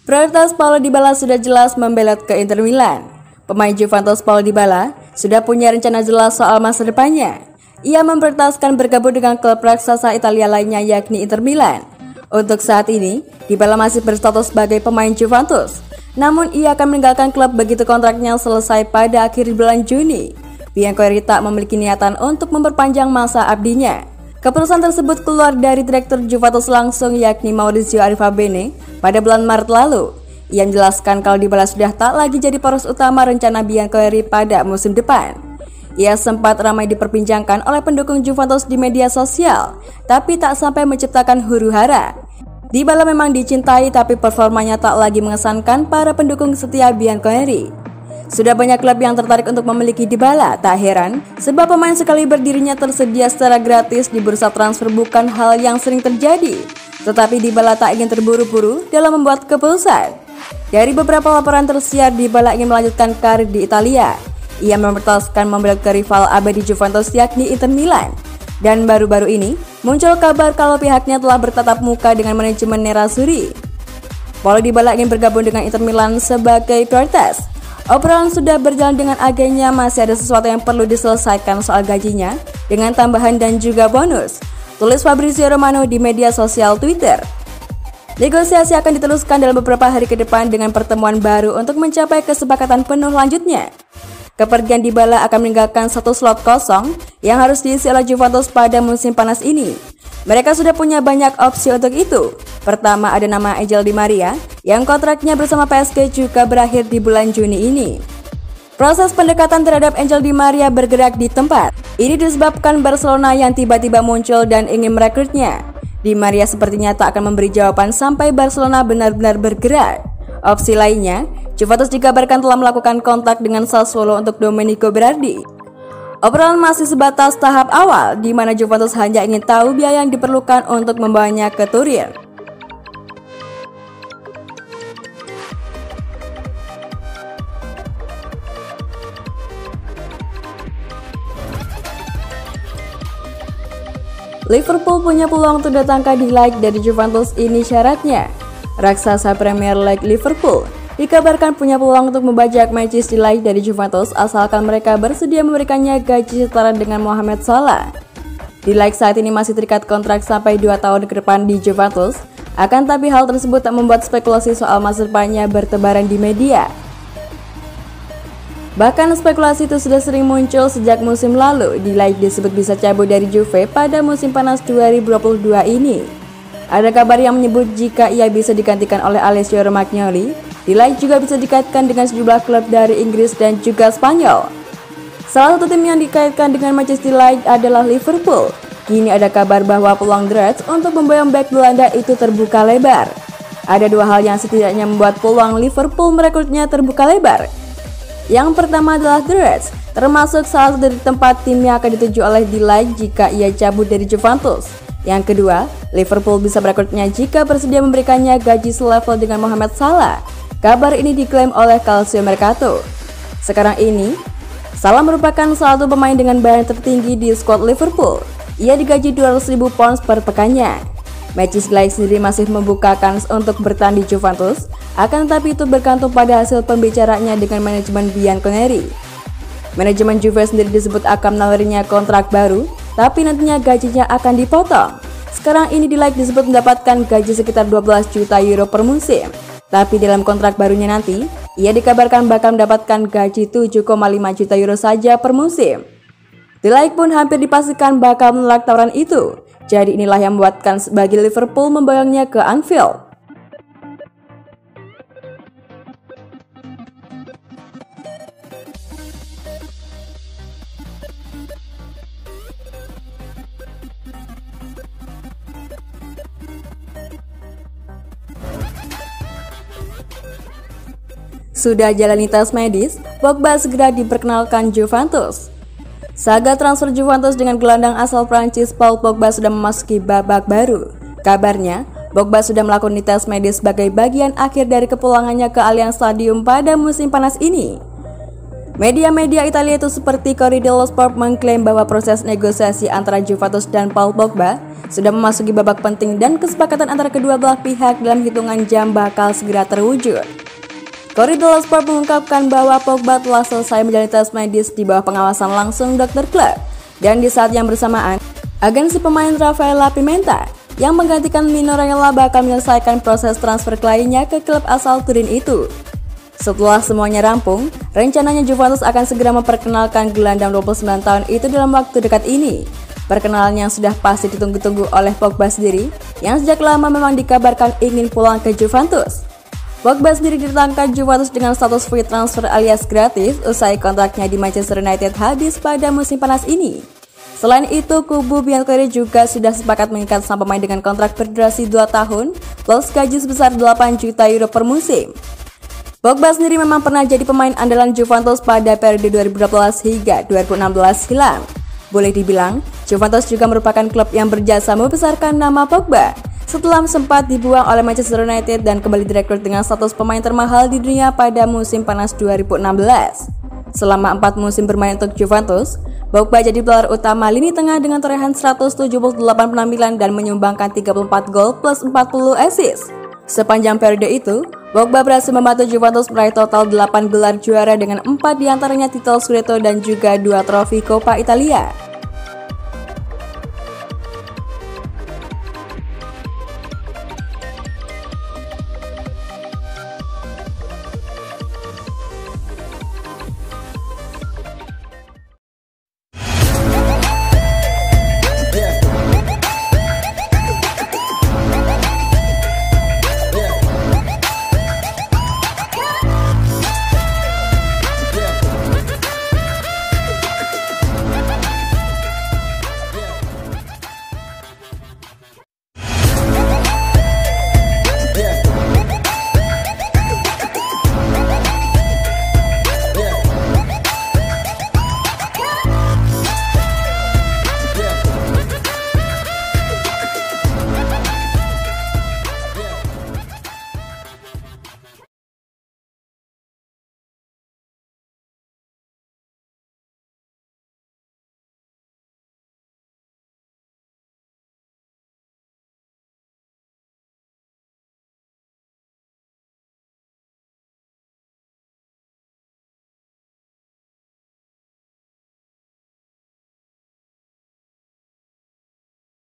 Prioritas Paulo Dybala sudah jelas membelot ke Inter Milan. Pemain Juventus Paulo Dybala sudah punya rencana jelas soal masa depannya. Ia memprioritaskan bergabung dengan klub raksasa Italia lainnya yakni Inter Milan. Untuk saat ini, Dybala masih berstatus sebagai pemain Juventus. Namun ia akan meninggalkan klub begitu kontraknya selesai pada akhir bulan Juni. Bianconeri tak memiliki niatan untuk memperpanjang masa abdinya. Keputusan tersebut keluar dari Direktur Juventus langsung yakni Maurizio Arrivabene pada bulan Maret lalu. Ia menjelaskan kalau Dybala sudah tak lagi jadi poros utama rencana Bianconeri pada musim depan. Ia sempat ramai diperbincangkan oleh pendukung Juventus di media sosial, tapi tak sampai menciptakan huru-hara. Dybala memang dicintai tapi performanya tak lagi mengesankan para pendukung setia Bianconeri. Sudah banyak klub yang tertarik untuk memiliki Dybala, tak heran sebab pemain sekali berdirinya tersedia secara gratis di bursa transfer bukan hal yang sering terjadi. Tetapi Dybala tak ingin terburu-buru dalam membuat keputusan. Dari beberapa laporan tersiar, Dybala ingin melanjutkan karir di Italia. Ia mempertahankan membela ke rival abadi Juventus yakni Inter Milan. Dan baru-baru ini muncul kabar kalau pihaknya telah bertatap muka dengan manajemen Nerazzurri. Paulo Dybala ingin bergabung dengan Inter Milan sebagai prioritas. Obrolan sudah berjalan dengan agennya, masih ada sesuatu yang perlu diselesaikan soal gajinya dengan tambahan dan juga bonus, tulis Fabrizio Romano di media sosial Twitter. Negosiasi akan diteruskan dalam beberapa hari ke depan dengan pertemuan baru untuk mencapai kesepakatan penuh lanjutnya. Kepergian Dybala akan meninggalkan satu slot kosong yang harus diisi oleh Juventus pada musim panas ini. Mereka sudah punya banyak opsi untuk itu. Pertama ada nama Angel Di Maria yang kontraknya bersama PSG juga berakhir di bulan Juni ini. Proses pendekatan terhadap Angel Di Maria bergerak di tempat. Ini disebabkan Barcelona yang tiba-tiba muncul dan ingin merekrutnya. Di Maria sepertinya tak akan memberi jawaban sampai Barcelona benar-benar bergerak. Opsi lainnya, Juventus dikabarkan telah melakukan kontak dengan Sassuolo untuk Domenico Berardi. Obrolan masih sebatas tahap awal, di mana Juventus hanya ingin tahu biaya yang diperlukan untuk membawanya ke Turin. Liverpool punya peluang untuk datangkan di like dari Juventus, ini syaratnya. Raksasa Premier League Liverpool dikabarkan punya peluang untuk membajak Manchester United dari Juventus asalkan mereka bersedia memberikannya gaji setara dengan Mohamed Salah. Delight saat ini masih terikat kontrak sampai 2 tahun ke depan di Juventus, akan tapi hal tersebut tak membuat spekulasi soal masa depannya bertebaran di media. Bahkan spekulasi itu sudah sering muncul sejak musim lalu. Delight disebut bisa cabut dari Juve pada musim panas 2022 ini. Ada kabar yang menyebut jika ia bisa digantikan oleh Alessio Romagnoli, Delight juga bisa dikaitkan dengan sejumlah klub dari Inggris dan juga Spanyol. Salah satu tim yang dikaitkan dengan Manchester United adalah Liverpool. Kini ada kabar bahwa peluang The Reds untuk memboyong bek Belanda itu terbuka lebar. Ada dua hal yang setidaknya membuat peluang Liverpool merekrutnya terbuka lebar. Yang pertama adalah The Reds, termasuk salah satu dari tempat tim yang akan dituju oleh Delight jika ia cabut dari Juventus. Yang kedua, Liverpool bisa merekrutnya jika bersedia memberikannya gaji selevel dengan Mohamed Salah. Kabar ini diklaim oleh Calcio Mercato. Sekarang ini, Salah merupakan salah satu pemain dengan bayaran tertinggi di skuad Liverpool. Ia digaji 200.000 pounds per pekannya. Manchester United sendiri masih membuka kans untuk bertahan di Juventus, akan tetapi itu bergantung pada hasil pembicaraannya dengan manajemen Bianconeri. Manajemen Juve sendiri disebut akan menawarinya kontrak baru, tapi nantinya gajinya akan dipotong. Sekarang ini Delight disebut mendapatkan gaji sekitar 12 juta euro per musim. Tapi dalam kontrak barunya nanti, ia dikabarkan bakal mendapatkan gaji 7,5 juta euro saja per musim. Delight pun hampir dipastikan bakal menolak tawaran itu. Jadi inilah yang membuatkan bagi Liverpool memboyongnya ke Anfield. Sudah jalani tes medis, Pogba segera diperkenalkan Juventus. Saga transfer Juventus dengan gelandang asal Prancis Paul Pogba sudah memasuki babak baru. Kabarnya, Pogba sudah melakukan tes medis sebagai bagian akhir dari kepulangannya ke Allianz Stadium pada musim panas ini. Media-media Italia itu seperti Corriere dello Sport mengklaim bahwa proses negosiasi antara Juventus dan Paul Pogba sudah memasuki babak penting dan kesepakatan antara kedua belah pihak dalam hitungan jam bakal segera terwujud. Corriere dello Sport mengungkapkan bahwa Pogba telah selesai menjalani tes medis di bawah pengawasan langsung dokter klub, dan di saat yang bersamaan, agen si pemain Raffaella Pimenta yang menggantikan Mino Raiola bakal menyelesaikan proses transfer kliennya ke klub asal Turin itu. Setelah semuanya rampung, rencananya Juventus akan segera memperkenalkan gelandang 29 tahun itu dalam waktu dekat ini. Perkenalan yang sudah pasti ditunggu-tunggu oleh Pogba sendiri, yang sejak lama memang dikabarkan ingin pulang ke Juventus. Pogba sendiri didatangkan Juventus dengan status free transfer alias gratis usai kontraknya di Manchester United habis pada musim panas ini. Selain itu, kubu Bianconeri juga sudah sepakat mengikat sang pemain dengan kontrak berdurasi 2 tahun plus gaji sebesar 8 juta euro per musim. Pogba sendiri memang pernah jadi pemain andalan Juventus pada periode 2012 hingga 2016 silam. Boleh dibilang, Juventus juga merupakan klub yang berjasa membesarkan nama Pogba setelah sempat dibuang oleh Manchester United dan kembali direkrut dengan status pemain termahal di dunia pada musim panas 2016. Selama 4 musim bermain untuk Juventus, Pogba jadi pilar utama lini tengah dengan torehan 178 penampilan dan menyumbangkan 34 gol plus 40 assist. Sepanjang periode itu, Pogba berhasil membantu Juventus meraih total 8 gelar juara dengan 4 diantaranya titel Scudetto dan juga 2 trofi Coppa Italia.